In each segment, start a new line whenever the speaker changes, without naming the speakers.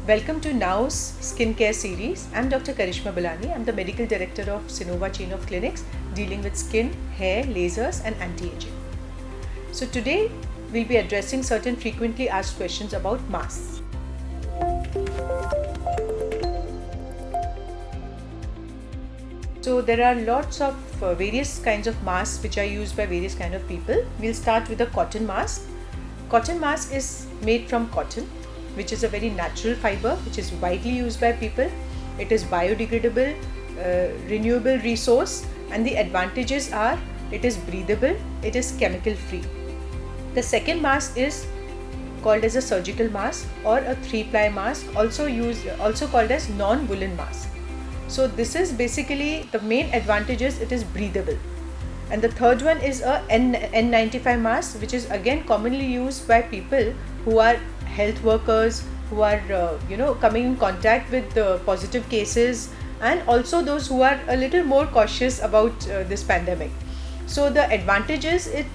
Welcome to Now's Skincare series. I'm Dr. Karishma Balani. I'm the Medical Director of Sinova chain of clinics dealing with skin, hair, lasers and anti-aging. So today we'll be addressing certain frequently asked questions about masks. So there are lots of various kinds of masks which are used by various kind of people. We'll start with a cotton mask. Cotton mask is made from cotton, which is a very natural fiber which is widely used by people. It is biodegradable, renewable resource, and the advantages are it is breathable, it is chemical free. The second mask is called as a surgical mask or a 3-ply mask, also called as non-woolen mask. So this is basically the main advantages. It is breathable. And the third one is a N95 mask, which is again commonly used by people who are health workers, who are coming in contact with positive cases, and also those who are a little more cautious about this pandemic. So the advantages, it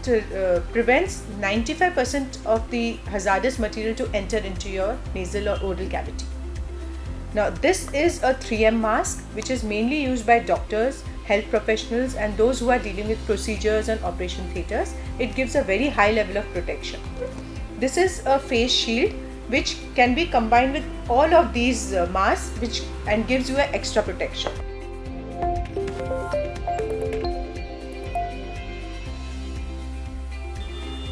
prevents 95% of the hazardous material to enter into your nasal or oral cavity. Now this is a 3M mask which is mainly used by doctors, health professionals and those who are dealing with procedures and operation theatres. It gives a very high level of protection. This is a face shield which can be combined with all of these masks and gives you an extra protection.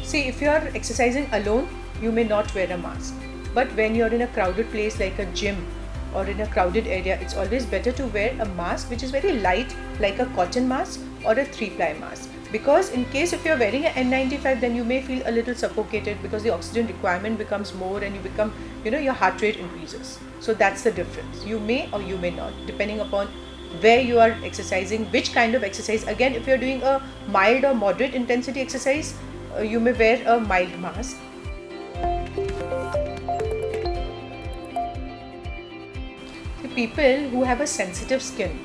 See, if you are exercising alone, you may not wear a mask. But when you are in a crowded place like a gym or in a crowded area, it's always better to wear a mask which is very light, like a cotton mask or a 3-ply mask. Because in case if you're wearing an N95, then you may feel a little suffocated because the oxygen requirement becomes more and you become, your heart rate increases. So that's the difference. You may or you may not, depending upon where you are exercising, which kind of exercise. Again, if you're doing a mild or moderate intensity exercise, you may wear a mild mask. The people who have a sensitive skin,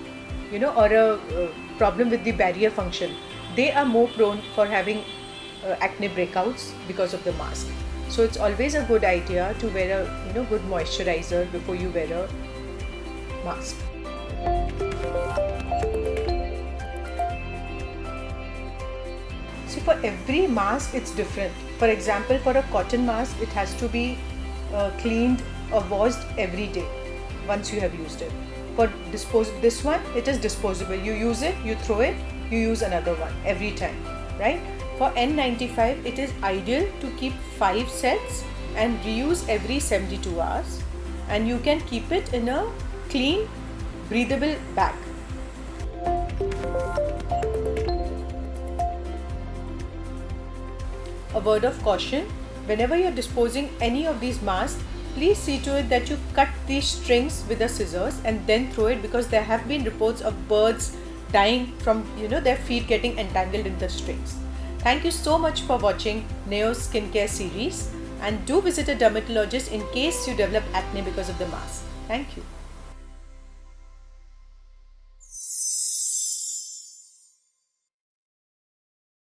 or a problem with the barrier function, they are more prone for having acne breakouts because of the mask. So it's always a good idea to wear a good moisturizer before you wear a mask. So for every mask it's different. For example, for a cotton mask it has to be cleaned or washed every day once you have used it. For this one, it is disposable. You use it, you throw it, you use another one every time, right? For N95, it is ideal to keep 5 sets and reuse every 72 hours, and you can keep it in a clean, breathable bag. A word of caution: whenever you are disposing any of these masks, please see to it that you cut these strings with the scissors and then throw it, because there have been reports of birds dying from their feet getting entangled in the strings. Thank you so much for watching Neo's Skincare series, and do visit a dermatologist in case you develop acne because of the mask. Thank you.